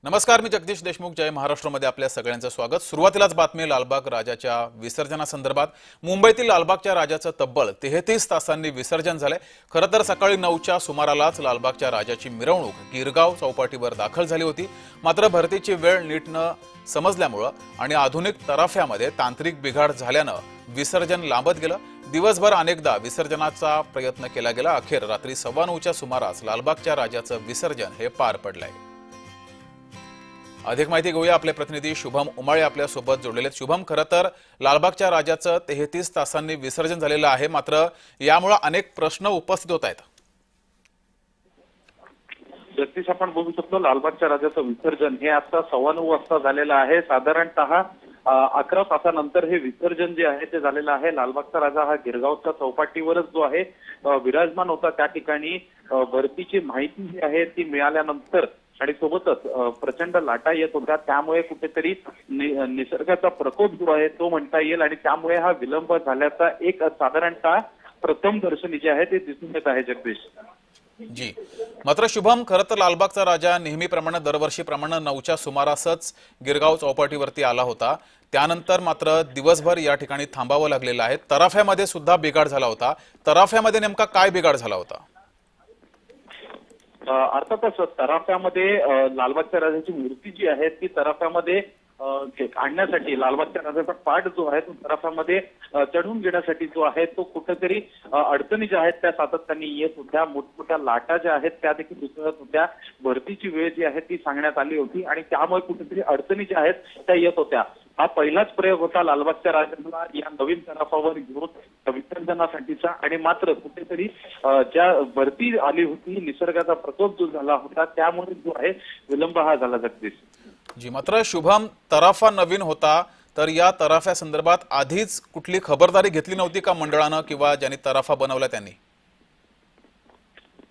नमस्कार, मी जगदीश देशमुख. जय महाराष्ट्रामध्ये आपल्या सगळ्यांचं स्वागत. सुरुवातीलाच बातमी लालबाग राजाच्या विसर्जनासंदर्भात. मुंबईतील लालबागच्या राजाचं तब्बल 33 तासांनी विसर्जन झालंय. खरं तर सकाळी 9च्या सुमारालाच लालबागच्या राजाची मिरवणूक गिरगाव चौपाटीवर दाखल झाली होती. मात्र भरतीची वेळ नीट न समजल्यामुळे आणि आधुनिक तराफ्यामध्ये तांत्रिक बिघाड झाल्यानं विसर्जन लांबत गेलं. दिवसभर अनेकदा विसर्जनाचा प्रयत्न केला गेला. अखेर रात्री 9:15च्या सुमारास लालबागच्या राजाचं विसर्जन हे पार पडलंय. अधिक माहिती घेऊया. आपले प्रतिनिधी शुभम उमाळे आपल्या सोबत जोडलेले आहेत. शुभम, खरं तर लालबागच्या राजाचं 33 तासांनी विसर्जन झालेलं आहे, मात्र यामुळे अनेक प्रश्न उपस्थित होत आहेत. जगदीश, आपण बघू शकतो लालबागच्या राजाचं विसर्जन हे आता 9:15 वाजता झालेलं आहे. साधारणतः 11 तासानंतर हे विसर्जन जे आहे ते झालेलं आहे. लालबागचा राजा हा गिरगावच्या चौपाटीवरच जो आहे विराजमान होता. त्या ठिकाणी भरतीची माहिती जी आहे ती मिळाल्यानंतर आणि सोबतच प्रचंड लाटा येत होत्या, त्यामुळे कुठेतरी निसर्गाचा प्रकोप जो आहे तो म्हणता येईल आणि त्यामुळे हा विलंब झाल्याचा एक साधारणतः प्रथम दर्शनी जे आहे ते दिसून येत आहे. जगदीश जी, मात्र शुभम, खरं तर लालबागचा राजा नेहमीप्रमाणे दरवर्षीप्रमाणे 9च्या सुमारासच गिरगाव चौपाटीवरती आला होता. त्यानंतर मात्र दिवसभर या ठिकाणी थांबावं लागलेलं आहे. तराफ्यामध्ये सुद्धा बिघाड झाला होता. तराफ्यामध्ये नेमका काय बिघाड झाला होता? अर्थातच तराफ्यामध्ये लालबागच्या राजाची मूर्ती जी आहे ती तराफ्यामध्ये आणण्यासाठी लालबागच्या राजाचा पाठ जो आहे तो तराफ्यामध्ये चढून घेण्यासाठी जो आहे तो कुठेतरी अडचणी ज्या आहेत त्या सातत्याने येत होत्या. मोठमोठ्या लाटा ज्या आहेत त्या देखील उसळत होत्या. भरतीची वेळ जी आहे ती सांगण्यात आली होती आणि त्यामुळे कुठेतरी अडचणी ज्या आहेत त्या येत होत्या. हा पहिलाच प्रयोग होता लालबागच्या राजाला या नवीन तराफावर घेऊन विसर्जनासाठीचा आणि मात्र कुठेतरी ज्या भरती आली होती, निसर्गाचा प्रकोप जो झाला होता त्यामुळे जो आहे विलंब हा झाला. जगदीश जी, मात्र शुभम, तराफा नवीन होता तर या तराफ्या संदर्भात आधीच कुठली खबरदारी घेतली नव्हती का मंडळानं किंवा ज्यांनी तराफा बनवला त्यांनी?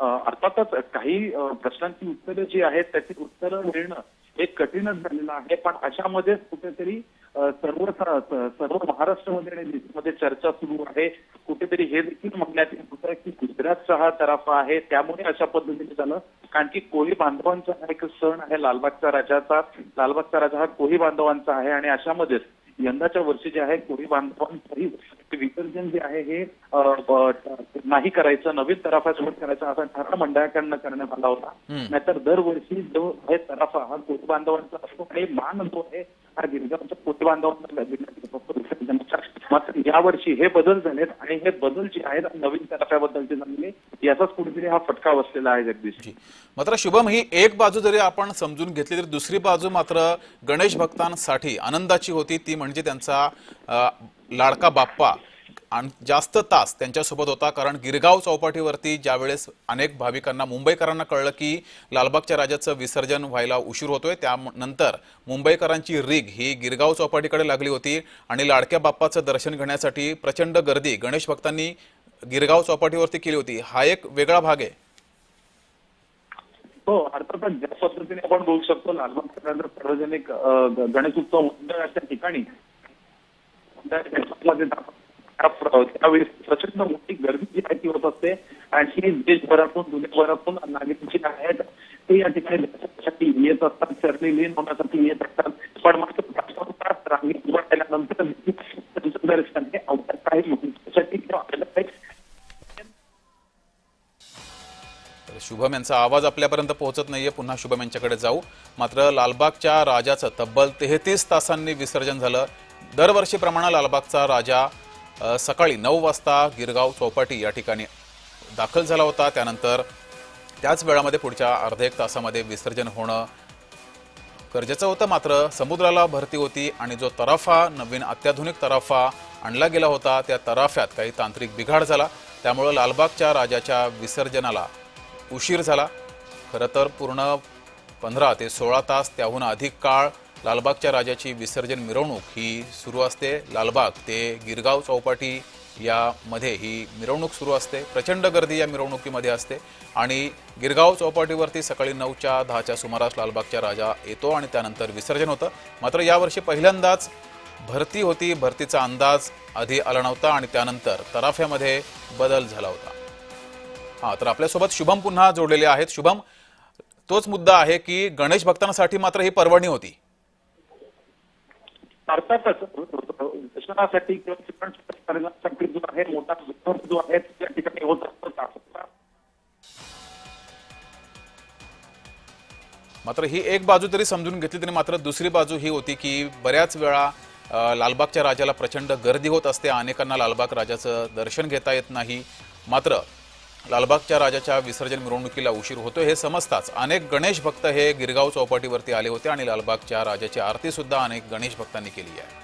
अर्थातच काही प्रश्नांची उत्तरं जी आहेत त्याची उत्तरं मिळणं हे कठीणच झालेलं आहे. पण अशामध्ये कुठेतरी सर्व महाराष्ट्रामध्ये आणि देशामध्ये चर्चा सुरू आहे. कुठेतरी हे देखील म्हणण्यात येत होतं की गुजरातचा हा तराफा आहे त्यामुळे अशा पद्धतीने झालं. कारण की कोळी बांधवांचा हा एक सण आहे लालबागचा राजाचा. लालबागचा राजा हा कोळी बांधवांचा आहे आणि अशामध्येच यंदाच्या वर्षी जे आहे कोळी बांधवांचंही विसर्जन जे आहे हे नाही करायचं, नवीन तराफ्यासोबत करायचं असा ठराव मंडळाकडनं करण्यात आला होता. नाहीतर दरवर्षी जो आहे तराफा हा कोळी बांधवांचा असतो आणि मान जो आहे हा गिरगावच्या कोळी बांधवांना विसर्जनाचा. मात्र यावर्षी हे बदल झालेत आणि हे बदल जे आहेत नवीन तराफ्याबद्दलचे झालेले याचाच कुठेतरी हा फटका बसलेला आहे. जगदीश, मात्र शुभम, ही एक बाजू जरी आपण समजून घेतली तरी दुसरी बाजू मात्र गणेश भक्तांसाठी आनंदाची होती. ती म्हणजे त्यांचा लाडका बाप्पा जास्त तास त्यांच्यासोबत होता. कारण गिरगाव चौपाटीवरती ज्यावेळेस अनेक भाविकांना, मुंबईकरांना कळलं की लालबागच्या राजाचं विसर्जन व्हायला उशीर होतोय, त्यानंतर मुंबईकरांची रीग ही गिरगाव चौपाटीकडे लागली होती आणि लाडक्या बाप्पाचं दर्शन घेण्यासाठी प्रचंड गर्दी गणेश भक्तांनी गिरगाव चौपाटीवरती केली होती. हा एक वेगळा भाग आहे. हो, अर्थातच ज्या पद्धतीने आपण बोलू शकतो लालबागच्या राजा सार्वजनिक गणेश उत्सव मंडळाच्या ठिकाणी त्यावेळी प्रचंड मोठी गर्दी जी आहे ती होत असते आणि देशभरातून दुनियाभरातून नागरिक जे आहेत ते या ठिकाणी येत असतात, चरणी लीन होण्यासाठी येत असतात. पण मात्र रांगेत उभं राहिल्यानंतर दर्शन हे अवघड काही लोकांसाठी शुभम यांचा आवाज आपल्यापर्यंत पोहोचत नाहीये. पुन्हा शुभम यांच्याकडे जाऊ. मात्र लालबागच्या राजाचं तब्बल 33 तासांनी विसर्जन झालं. दरवर्षीप्रमाणे लालबागचा राजा सकाळी 9 वाजता गिरगाव चौपाटी या ठिकाणी दाखल झाला होता. त्यानंतर त्याच वेळामध्ये पुढच्या अर्ध्या एक तासामध्ये विसर्जन होणं गरजेचं होतं. मात्र समुद्राला भरती होती आणि जो तराफा, नवीन अत्याधुनिक तराफा आणला गेला होता त्या तराफ्यात काही तांत्रिक बिघाड झाला. त्यामुळे लालबागच्या राजाच्या विसर्जनाला उशीर झाला. खरं तर पूर्ण 15 ते 16 तास त्याहून अधिक काळ लालबागच्या राजाची विसर्जन मिरवणूक ही सुरू असते. लालबाग ते गिरगाव चौपाटी यामध्ये ही मिरवणूक सुरू असते. प्रचंड गर्दी या मिरवणुकीमध्ये असते आणि गिरगाव चौपाटीवरती सकाळी 9:10च्या सुमारास लालबागच्या राजा येतो आणि त्यानंतर विसर्जन होतं. मात्र यावर्षी पहिल्यांदाच भरती होती. भरतीचा अंदाज आधी आला नव्हता आणि त्यानंतर तराफ्यामध्ये बदल झाला होता. तर आपल्यासोबत शुभम पुन्हा जोडलेले आहेत. शुभम, तोच मुद्दा आहे की गणेश भक्तांसाठी मात्र ही पर्वणी होती. अर्थातच दर्शनासाठी किंवा चिकन जो आहे मोठा जो आहे त्या ठिकाणी होत असतो. मात्र ही एक बाजू तरी समजून घेतली तरी मात्र दुसरी बाजू ही होती की बऱ्याच वेळा लालबागच्या राजाला प्रचंड गर्दी होत असते, अनेकांना लालबाग राजाचं दर्शन घेता येत नाही. मात्र लालबागच्या राजाच्या विसर्जन मिरवणुकीला उशीर होतो हे समजताच अनेक गणेश भक्त हे गिरगाव चौपाटीवरती आले होते आणि लालबागच्या राजाची आरती सुद्धा अनेक गणेश भक्तांनी केली आहे.